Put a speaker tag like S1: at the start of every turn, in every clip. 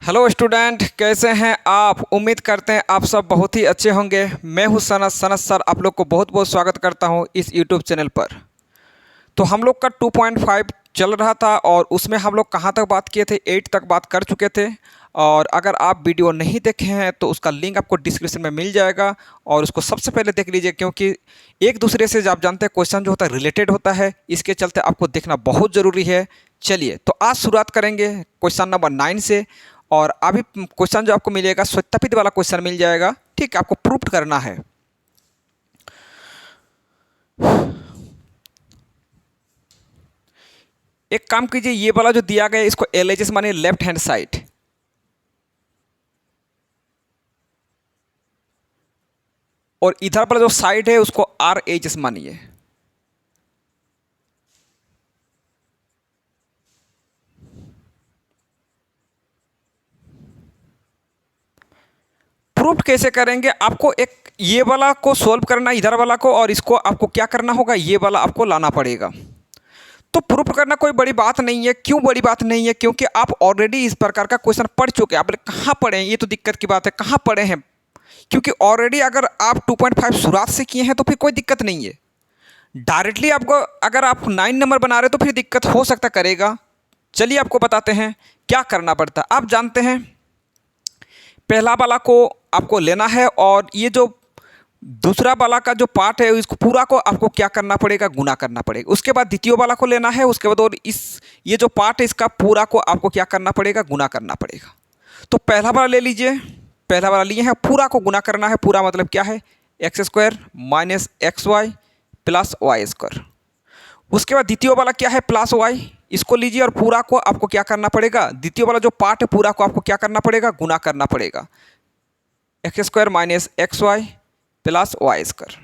S1: Hello student, कैसे हैं आप। उम्मीद करते हैं आप सब बहुत ही अच्छे होंगे। मैं हूं सनत सर, आप लोग को बहुत बहुत स्वागत करता हूं इस यूट्यूब चैनल पर। तो हम लोग का 2.5 चल रहा था और उसमें हम लोग कहां तक बात किए थे, 8 तक बात कर चुके थे। और अगर आप वीडियो नहीं देखे हैं तो उसका लिंक आपको डिस्क्रिप्शन में मिल जाएगा और उसको सबसे पहले देख लीजिए, क्योंकि एक दूसरे से आप जानते हैं क्वेश्चन जो होता है रिलेटेड होता है, इसके चलते आपको देखना बहुत ज़रूरी है। चलिए तो आज शुरुआत करेंगे क्वेश्चन नंबर 9 से। और अभी क्वेश्चन जो आपको मिलेगा सत्यापित वाला क्वेश्चन मिल जाएगा, ठीक है। आपको प्रूफ करना है। एक काम कीजिए, ये वाला जो दिया गया है इसको LHS मानिए, लेफ्ट हैंड साइड। और इधर वाला जो साइड है उसको RHS मानिए। प्रूफ कैसे करेंगे, आपको एक ये वाला को सॉल्व करना है, इधर वाला को, और इसको आपको क्या करना होगा, ये वाला आपको लाना पड़ेगा। तो प्रूफ करना कोई बड़ी बात नहीं है। क्यों बड़ी बात नहीं है? क्योंकि आप ऑलरेडी इस प्रकार का क्वेश्चन पढ़ चुके हैं। आप कहाँ पढ़े हैं, ये तो दिक्कत की बात है, कहाँ पढ़े हैं। क्योंकि ऑलरेडी अगर आप 2.5 शुरुआत से किए हैं तो फिर कोई दिक्कत नहीं है। डायरेक्टली आपको अगर आप 9 नंबर बना रहे तो फिर दिक्कत हो सकता करेगा। चलिए आपको बताते हैं क्या करना पड़ता है। आप जानते हैं पहला वाला को आपको लेना है और ये जो दूसरा वाला का जो पार्ट है इसको पूरा को आपको क्या करना पड़ेगा, गुना करना पड़ेगा। उसके बाद द्वितीय वाला को लेना है, उसके बाद और इस ये जो पार्ट है इसका पूरा को आपको क्या करना पड़ेगा, गुना करना पड़ेगा। तो पहला वाला ले लीजिए, पहला वाला लिए हैं, पूरा को गुना करना है। पूरा मतलब क्या है, x² minus XY plus Y²। उसके बाद द्वितीय वाला क्या है, प्लस Y, इसको लीजिए और पूरा को आपको क्या करना पड़ेगा, द्वितीय वाला जो पार्ट है पूरा को आपको क्या करना पड़ेगा, गुना करना पड़ेगा। x² minus XY plus Y²।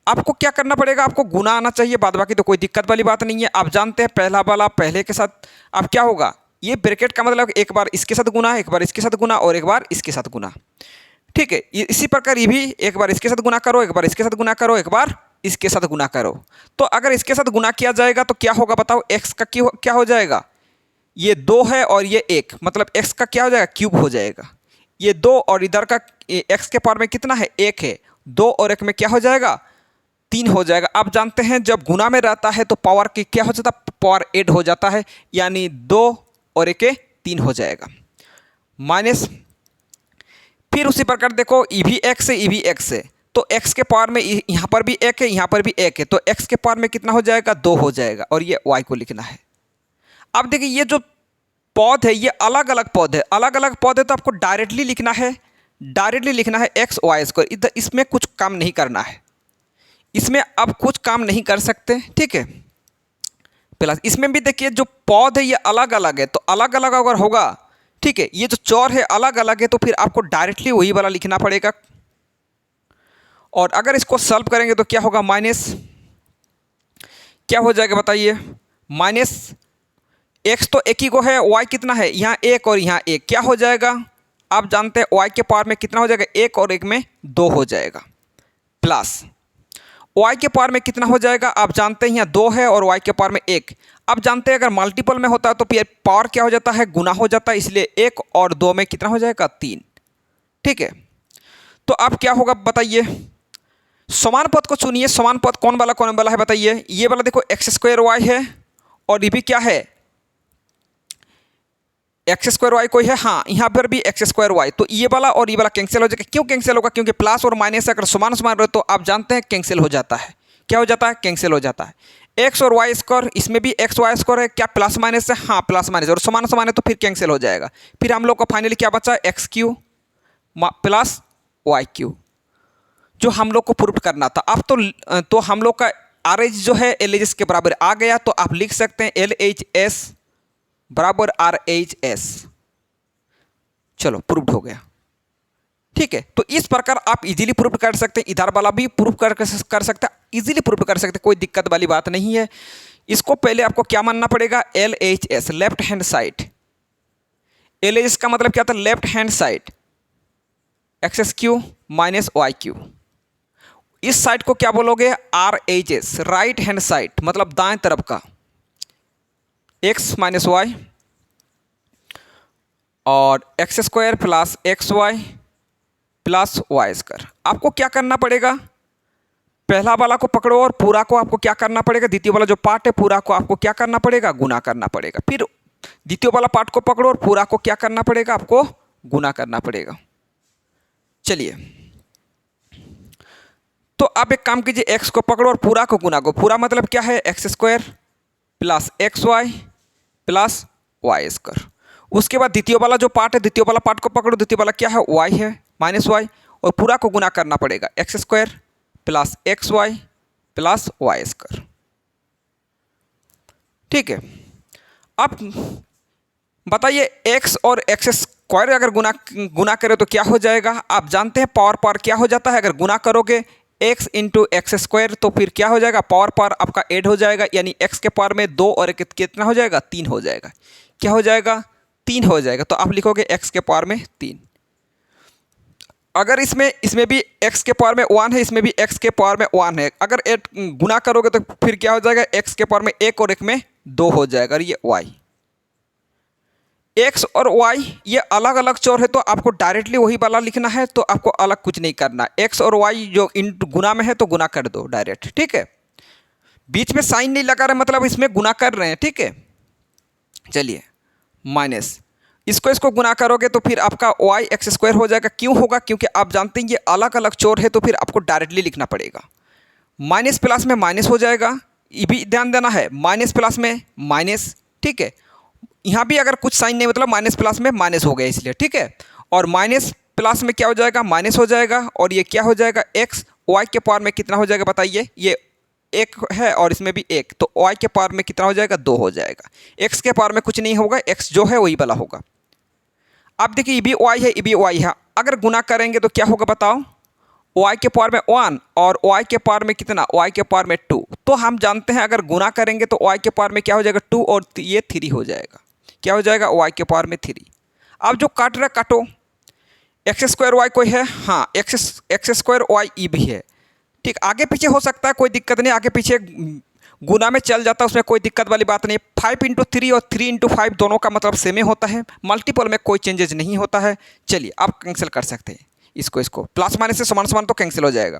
S1: आपको क्या करना पड़ेगा, आपको गुना आना चाहिए, बाद बाकी तो कोई दिक्कत वाली बात नहीं है। आप जानते हैं पहला वाला पहले के साथ अब क्या होगा, ये ब्रैकेट का मतलब एक बार इसके साथ गुना, एक बार इसके साथ गुना और एक बार इसके साथ गुना, ठीक है। इसी प्रकार ये भी एक बार इसके साथ गुना करो, एक बार इसके साथ गुना करो, एक बार इसके साथ गुना करो। तो अगर इसके साथ गुना किया जाएगा तो क्या होगा बताओ, x का क्या हो जाएगा, ये 2 है और ये 1, मतलब x का क्या हो जाएगा, क्यूब हो जाएगा। ये 2 और इधर का x के पावर में कितना है, 1 है, 2 और 1 में क्या हो जाएगा, 3 हो जाएगा। आप जानते हैं जब गुना में रहता है तो पावर की क्या हो जाता है, पावर ऐड हो जाता है, यानी 2 और 1 3 हो जाएगा। माइनस फिर उसी प्रकार देखो, ई भी x है, ई भी x है, तो x के पावर में यहाँ पर भी 1 है, यहाँ पर भी 1 है, तो x के पावर में कितना हो जाएगा, 2 हो जाएगा। और ये y को लिखना है। अब देखिए ये जो पद है ये अलग अलग पद है, अलग अलग पद है, तो आपको डायरेक्टली लिखना है, डायरेक्टली लिखना है XY²। इधर इसमें कुछ काम नहीं करना है, इसमें अब कुछ काम नहीं कर सकते, ठीक है। प्लस इसमें भी देखिए जो पद है ये अलग अलग है, तो अलग अलग अगर होगा, ठीक है, ये जो चौर है अलग अलग है, तो फिर आपको डायरेक्टली वही वाला लिखना पड़ेगा। और अगर इसको सॉल्व करेंगे तो क्या होगा, माइनस क्या हो जाएगा बताइए, माइनस x तो एक ही को है, y कितना है, यहाँ 1 और यहाँ 1, क्या हो जाएगा, आप जानते हैं y के पावर में कितना हो जाएगा, 1 और 1 में 2 हो जाएगा। प्लस y के पावर में कितना हो जाएगा, आप जानते हैं यहाँ 2 है और y के पावर में 1। आप जानते हैं अगर मल्टीपल में होता है तो फिर पावर क्या हो जाता है, गुना हो जाता है, इसलिए 1 और 2 में कितना हो जाएगा, 3, ठीक है। तो अब क्या होगा बताइए, समान पद को चुनिए। समान पद कौन वाला है बताइए, ये वाला देखो x² है और ये भी क्या है, x² कोई है, हाँ यहाँ पर भी x²। तो ये वाला और ये वाला कैंसिल हो जाएगा। क्यों कैंसिल होगा, क्योंकि प्लस और माइनस अगर समान समान रहे तो आप जानते हैं कैंसिल हो जाता है। क्या हो जाता है, कैंसिल हो जाता है। x और y², इसमें भी XY² है, क्या प्लस माइनस है, हाँ प्लस माइनस, और समान समान है तो फिर कैंसिल हो जाएगा। फिर हम लोग को फाइनली क्या बचा, x³ प्लस y³ जो हम लोग को प्रूफ करना था। अब तो हम लोग का RH जो है LHS के बराबर आ गया, तो आप लिख सकते हैं LHS बराबर RHS। चलो प्रूफ हो गया, ठीक है। तो इस प्रकार आप इजीली प्रूफ कर सकते हैं, इधर वाला भी प्रूफ कर सकते हैं, इजीली प्रूफ कर सकते हैं, कोई दिक्कत वाली बात नहीं है। इसको पहले आपको क्या मानना पड़ेगा, LHS left hand side. LHS का मतलब क्या था, left hand side, x³ minus y³। इस साइड को क्या बोलोगे, RHS राइट हैंड साइड, मतलब दाएं तरफ का, x माइनस वाई और x square plus x y plus y square. आपको क्या करना पड़ेगा, पहला वाला को पकड़ो और पूरा को आपको क्या करना पड़ेगा, द्वितीय वाला जो पार्ट है पूरा को आपको क्या करना पड़ेगा, गुना करना पड़ेगा। फिर द्वितीय वाला पार्ट को पकड़ो और पूरा को क्या करना पड़ेगा, आपको गुना करना पड़ेगा। चलिए, तो आप एक काम कीजिए, एक्स को पकड़ो और पूरा को गुना को। पूरा मतलब क्या है, x square plus x y plus y square. उसके बाद द्वितीय वाला जो पार्ट है, द्वितीय वाला पार्ट को पकड़ो, द्वितीय वाला क्या है, वाई है माइनस वाई, और पूरा को गुना करना पड़ेगा, x square plus x y plus y square. ठीक है, अब बताइए एक्स और एक्स स्क्वायर अगर गुना करें तो क्या हो जाएगा। आप जानते हैं पावर पावर क्या हो जाता है, अगर गुना करोगे x इंटू एक्स स्क्वायर तो फिर क्या हो जाएगा, पावर पावर आपका ऐड हो जाएगा, यानी x के पावर में 2 और कितना हो जाएगा, 3 हो जाएगा। क्या हो जाएगा, 3 हो जाएगा। तो आप लिखोगे x के पावर में 3। अगर इसमें भी x के पावर में 1 है, इसमें भी x के पावर में 1 है, अगर गुना करोगे तो फिर क्या हो जाएगा, x के पावर में 1 और 1 में 2 हो जाएगा। और ये y, x और y ये अलग अलग चौर है, तो आपको डायरेक्टली वही वाला लिखना है, तो आपको अलग कुछ नहीं करना। x और y जो इन गुना में है तो गुना कर दो डायरेक्ट। ठीक है, बीच में साइन नहीं लगा रहे, मतलब इसमें गुना कर रहे हैं। ठीक है, चलिए माइनस इसको गुना करोगे तो फिर आपका y एक्स स्क्वायर हो जाएगा। क्यों होगा, क्योंकि आप जानते हैं ये अलग अलग चौर है, तो फिर आपको डायरेक्टली लिखना पड़ेगा। माइनस प्लस में माइनस हो जाएगा, ये भी ध्यान देना है, माइनस प्लस में माइनस। ठीक है, यहाँ भी अगर कुछ साइन नहीं मतलब माइनस प्लस में माइनस हो गया इसलिए। ठीक है, और माइनस प्लस में क्या हो जाएगा, माइनस हो जाएगा, और ये क्या हो जाएगा, एक्स वाई के पावर में कितना हो जाएगा बताइए, ये 1 है और इसमें भी 1, तो वाई के पावर में कितना हो जाएगा, 2 हो जाएगा। एक्स के पावर में कुछ नहीं होगा, एक्स जो है वही वाला होगा। अब देखिए ये भी वाई है, ये भी वाई है, अगर गुना करेंगे तो क्या होगा बताओ, y के पावर में 1 और y के पावर में कितना, y के पावर में 2। तो हम जानते हैं अगर गुना करेंगे तो y के पावर में क्या हो जाएगा, 2 और ये 3 हो जाएगा। क्या हो जाएगा, y के पावर में 3। अब जो काट रहा काटो, एक्स स्क्वायर वाई कोई है, हाँ एक्स स्क्वायर वाई ई भी है। ठीक, आगे पीछे हो सकता है, कोई दिक्कत नहीं, आगे पीछे गुना में चल जाता है, उसमें कोई दिक्कत वाली बात नहीं। 5 इंटू 3 और 3 इंटू 5 दोनों का मतलब सेम ही होता है, मल्टीपल में कोई चेंजेस नहीं होता है। चलिए आप कैंसिल कर सकते हैं इसको प्लस माइनस से समान समान तो कैंसिल हो जाएगा।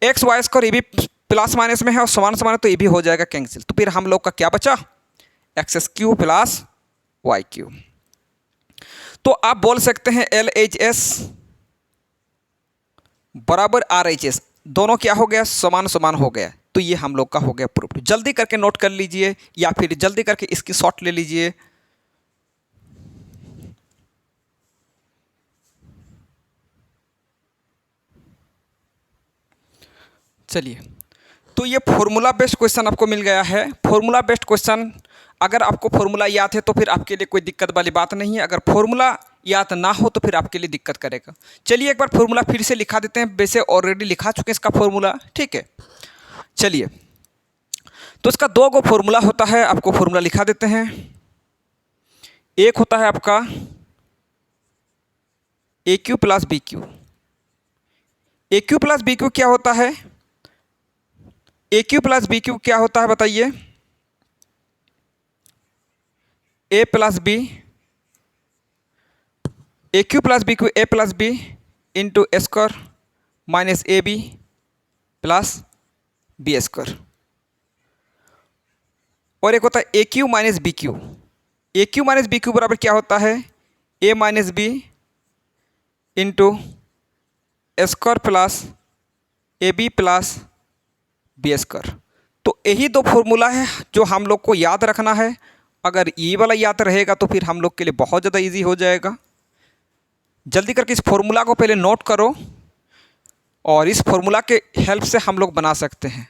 S1: एक्स वाई स्क्वायर ये भी प्लस माइनस में है और समान समान तो ये भी हो जाएगा कैंसिल। तो फिर हम लोग का क्या बचा, x cube plus y cube. तो आप बोल सकते हैं LHS बराबर RHS, दोनों क्या हो गया, समान समान हो गया। तो ये हम लोग का हो गया प्रूफ। जल्दी करके नोट कर लीजिए या फिर जल्दी करके इसकी शॉर्ट ले लीजिए। चलिए, तो ये फॉर्मूला बेस्ड क्वेश्चन आपको मिल गया है। फॉर्मूला बेस्ड क्वेश्चन, अगर आपको फॉर्मूला याद है तो फिर आपके लिए कोई दिक्कत वाली बात नहीं है, अगर फॉर्मूला याद ना हो तो फिर आपके लिए दिक्कत करेगा। चलिए एक बार फॉर्मूला फिर से लिखा देते हैं, वैसे ऑलरेडी लिखा चुके हैं इसका फॉर्मूला। ठीक है, चलिए, तो इसका 2 गो फॉर्मूला होता है, आपको फॉर्मूला लिखा देते हैं। एक होता है आपका A cube plus B cube. A cube plus B cube क्या होता है, A cube plus B cube क्या होता है बताइए, A plus B, A cube plus B cube A plus B into square minus A B plus B square. और एक होता है A cube minus B cube. A cube minus B cube बराबर क्या होता है, A minus B into square plus A B plus B square. तो यही 2 फॉर्मूला है जो हम लोग को याद रखना है। अगर ये वाला याद रहेगा तो फिर हम लोग के लिए बहुत ज़्यादा इजी हो जाएगा। जल्दी करके इस फॉर्मूला को पहले नोट करो और इस फॉर्मूला के हेल्प से हम लोग बना सकते हैं।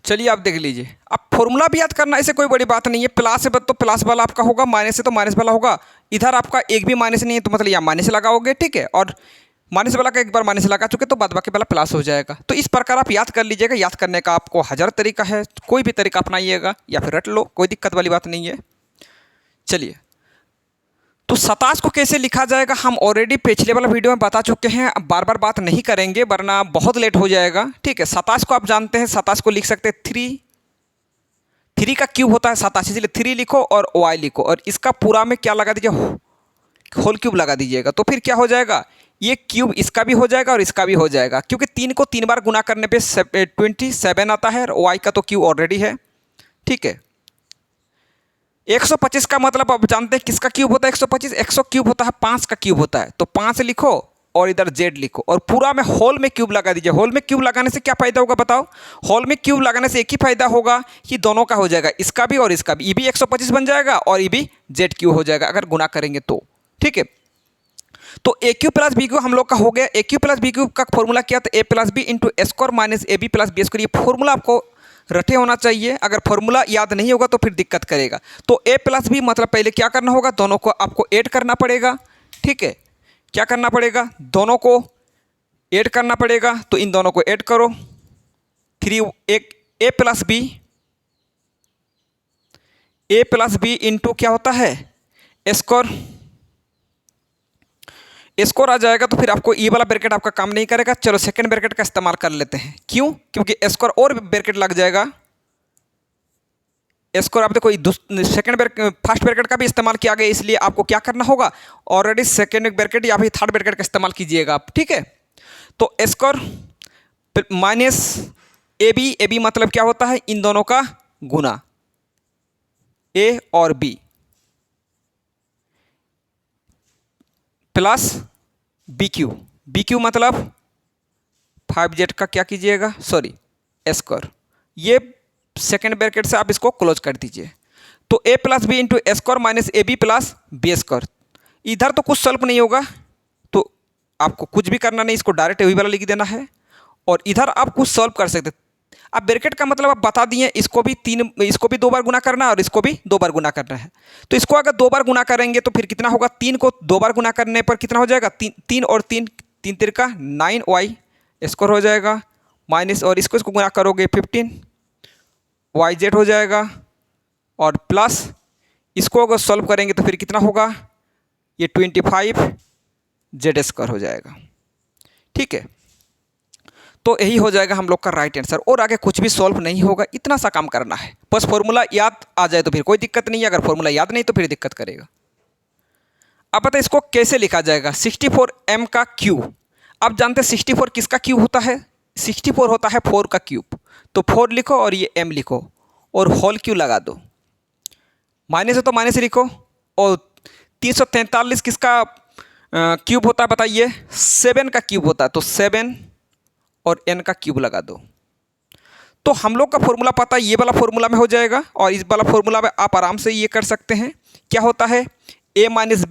S1: चलिए आप देख लीजिए, अब फॉर्मूला भी याद करना ऐसे कोई बड़ी बात नहीं है। प्लस है तो प्लस वाला आपका होगा, माइनस है तो माइनस वाला होगा। इधर आपका एक भी माइनस नहीं है तो मतलब यहाँ माइनस लगाओगे। ठीक है, और माइनस वाला का एक बार माइनस लगा चुके तो बाद बाकी वाला प्लस हो जाएगा। तो इस प्रकार आप याद कर लीजिएगा। याद करने का आपको 1000 तरीका है, कोई भी तरीका अपनाइएगा या फिर रट लो, कोई दिक्कत वाली बात नहीं है। चलिए, तो 27 को कैसे लिखा जाएगा हम ऑलरेडी पिछले वाला वीडियो में बता चुके हैं, अब बार बार बात नहीं करेंगे वरना बहुत लेट हो जाएगा। ठीक है, 27 को आप जानते हैं, 27 को लिख सकते हैं 3 का क्यूब होता है 87, इसलिए 3 लिखो और y लिखो और इसका पूरा में क्या लगा दीजिए, होल क्यूब लगा दीजिएगा। तो फिर क्या हो जाएगा, ये क्यूब इसका भी हो जाएगा और इसका भी हो जाएगा, क्योंकि 3 को 3 बार गुना करने पे 27 आता है और y का तो क्यूब ऑलरेडी है। ठीक है, 125 का मतलब अब जानते हैं किसका क्यूब होता है, 125 100 क्यूब होता है, 5 का क्यूब होता है। तो 5 लिखो और इधर z लिखो और पूरा में होल में क्यूब लगा दीजिए। होल में क्यूब लगाने से क्या फायदा होगा बताओ, होल में क्यूब लगाने से एक ही फायदा होगा कि दोनों का हो जाएगा, इसका भी और इसका भी, ये भी 125 बन जाएगा और ये भी z क्यूब हो जाएगा अगर गुना करेंगे तो। ठीक है, तो A cube plus B cube हम लोग का हो गया। A cube plus B cube का फॉर्मूला क्या था, A plus B into A square minus A B plus B square. ये फॉर्मूला आपको रटे होना चाहिए, अगर फॉर्मूला याद नहीं होगा तो फिर दिक्कत करेगा। तो ए प्लस बी मतलब पहले क्या करना होगा, दोनों को आपको ऐड करना पड़ेगा। ठीक है, क्या करना पड़ेगा, दोनों को ऐड करना पड़ेगा। तो इन दोनों को ऐड करो, 3 एक ए प्लस बी इंटू क्या होता है स्क्वायर आ जाएगा। तो फिर आपको ये वाला ब्रैकेट आपका काम नहीं करेगा। चलो सेकंड ब्रैकेट का इस्तेमाल कर लेते हैं, क्यों, क्योंकि स्क्वायर और ब्रैकेट लग जाएगा। स्क्वायर आप देखो फर्स्ट ब्रैकेट का भी इस्तेमाल किया गया, इसलिए आपको क्या करना होगा, ऑलरेडी सेकंड ब्रैकेट या फिर थर्ड ब्रैकेट का इस्तेमाल कीजिएगा आप। ठीक है, तो स्क्वायर माइनस ए बी मतलब क्या होता है, इन दोनों का गुना, ए और बी प्लस बी क्यू मतलब 5z का क्या कीजिएगा, सॉरी स्क्वायर। ये सेकेंड ब्रैकेट से आप इसको क्लोज कर दीजिए। तो A plus B into square minus A B plus B square. इधर तो कुछ सॉल्व नहीं होगा, तो आपको कुछ भी करना नहीं, इसको डायरेक्ट वही वाला लिख देना है। और इधर आप कुछ सॉल्व कर सकते। अब ब्रैकेट का मतलब आप बता दिए, इसको भी 2 बार गुना करना है और इसको भी 2 बार गुना करना है। तो इसको अगर 2 बार गुना करेंगे तो फिर कितना होगा, 3 को 2 बार गुना करने पर कितना हो जाएगा, 3 और 3 तिरका 9y स्क्वायर हो जाएगा, माइनस और इसको गुना करोगे 15 yz हो जाएगा, और प्लस इसको अगर सॉल्व करेंगे तो फिर कितना होगा, ये 25z स्क्वायर हो जाएगा। ठीक है, तो यही हो जाएगा हम लोग का राइट आंसर। और आगे कुछ भी सॉल्व नहीं होगा, इतना सा काम करना है, बस फॉर्मूला याद आ जाए तो फिर कोई दिक्कत नहीं है, अगर फॉर्मूला याद नहीं तो फिर दिक्कत करेगा। अब पता है इसको कैसे लिखा जाएगा, 64m का क्यूब। अब जानते हैं 64 किसका क्यूब होता है, 64 होता है 4 का क्यूब। तो 4 लिखो और ये m लिखो और होल क्यूब लगा दो, माइनस है तो माइनस लिखो। और 343 किसका क्यूब होता है बताइए, 7 का क्यूब होता है। तो 7 और n का क्यूब लगा दो। तो हम लोग का फॉर्मूला पता है, ये वाला फॉर्मूला में हो जाएगा। और इस वाला फॉर्मूला में आप आराम से ये कर सकते हैं, क्या होता है, a माइनस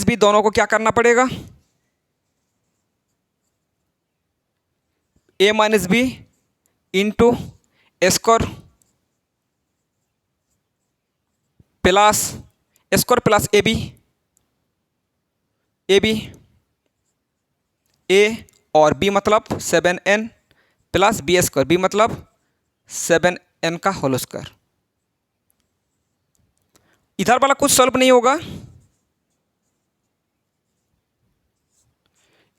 S1: बी दोनों को क्या करना पड़ेगा, a minus B into square plus A B A और बी मतलब 7n plus B square, B मतलब 7n का होल स्क्वायर। इधर वाला कुछ सॉल्व नहीं होगा,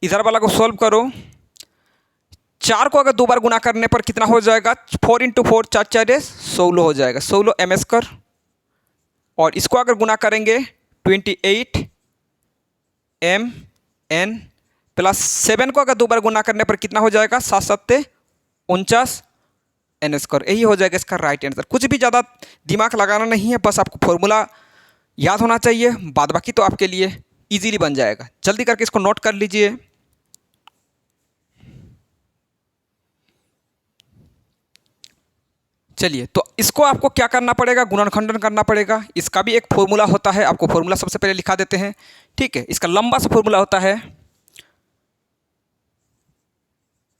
S1: इधर वाला को सॉल्व करो। 4 को अगर 2 बार गुना करने पर कितना हो जाएगा, 4 इंटू 4 4 4 16 हो जाएगा, 16 m स्क्वायर। और इसको अगर गुना करेंगे 28 mn प्लस 7 को अगर 2 बार गुना करने पर कितना हो जाएगा, 7 7 49 n स्क्वायर। यही हो जाएगा इसका राइट आंसर। कुछ भी ज़्यादा दिमाग लगाना नहीं है, बस आपको फॉर्मूला याद होना चाहिए, बाद बाकी तो आपके लिए इजीली बन जाएगा। जल्दी करके इसको नोट कर लीजिए। चलिए, तो इसको आपको क्या करना पड़ेगा, गुणनखंडन करना पड़ेगा। इसका भी एक फॉर्मूला होता है, आपको फॉर्मूला सबसे पहले लिखा देते हैं। ठीक है, इसका लंबा सा फॉर्मूला होता है,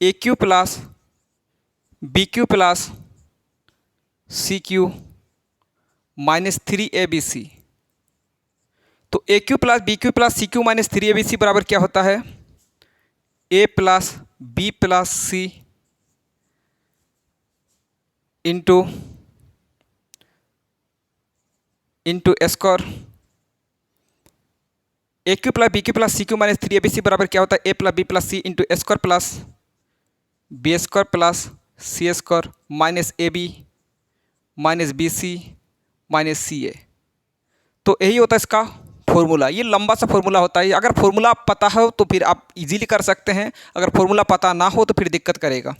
S1: A cube plus B cube plus C cube minus 3abc। तो A cube plus B cube plus C cube minus 3abc बराबर क्या होता है, A plus B plus C into square, A cube plus B cube plus C cube minus 3abc बराबर क्या होता है, A plus B plus C into square plus B square plus C square minus A B minus B C minus सी ए। तो यही होता है इसका formula. ये लंबा सा फॉर्मूला होता है। अगर फॉर्मूला पता हो तो फिर आप इजीली कर सकते हैं, अगर फॉर्मूला पता ना हो तो फिर दिक्कत करेगा।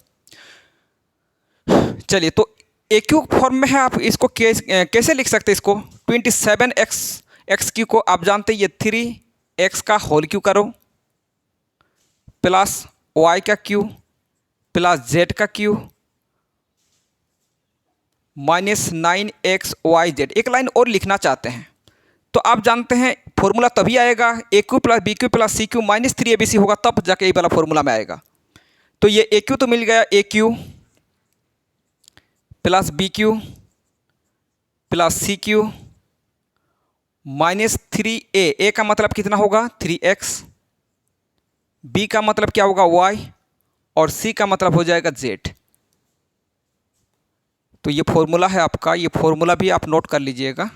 S1: चलिए, तो ए क्यू फॉर्म में है, आप इसको कैसे लिख सकते हैं इसको? 27x क्यू को आप जानते हैं ये 3x का होल क्यू करो प्लस y का क्यू प्लस z का क्यू माइनस 9xyz। एक लाइन और लिखना चाहते हैं तो आप जानते हैं फॉर्मूला तभी आएगा A cube plus B cube plus C cube minus 3abc होगा, तब जाके ये वाला फॉर्मूला में आएगा। तो ये ए क्यू तो मिल गया, A cube plus B cube plus C cube minus 3a। A का मतलब कितना होगा 3x, बी का मतलब क्या होगा y, और सी का मतलब हो जाएगा z। तो ये फॉर्मूला है आपका, ये फॉर्मूला भी आप नोट कर लीजिएगा।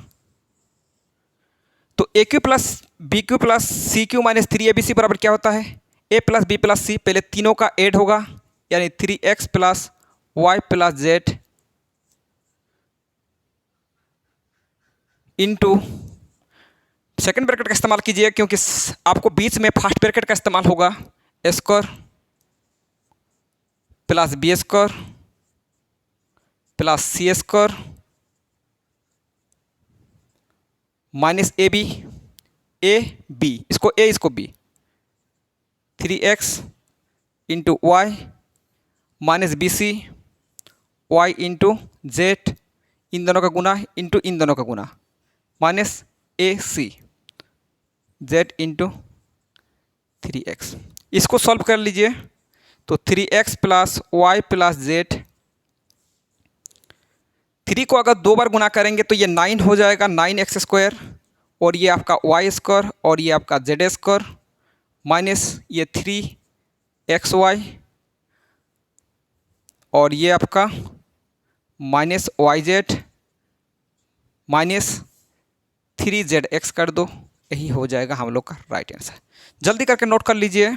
S1: तो A cube plus B cube plus C cube minus 3abc बराबर क्या होता है? A plus B plus C, पहले तीनों का ऐड होगा यानी 3x plus Y plus Z into second bracket का इस्तेमाल कीजिए क्योंकि आपको बीच में फर्स्ट ब्रैकेट का इस्तेमाल होगा। A square plus B square plus C square minus A B, इसको ए इसको B, 3x into Y minus B C Y into Z, इन दोनों का गुना इंटू इन दोनों का गुना minus A C Z into 3x। इसको सॉल्व कर लीजिए तो 3x plus Y plus Z, 3 को अगर 2 बार गुना करेंगे तो ये 9 हो जाएगा, 9x स्क्वायर, और ये आपका वाई स्क्वायर और ये आपका जेड स्क्वायर माइनस ये 3xy और ये आपका minus Y Z minus 3zx कर दो। यही हो जाएगा हम लोग का राइट आंसर। जल्दी करके नोट कर लीजिए।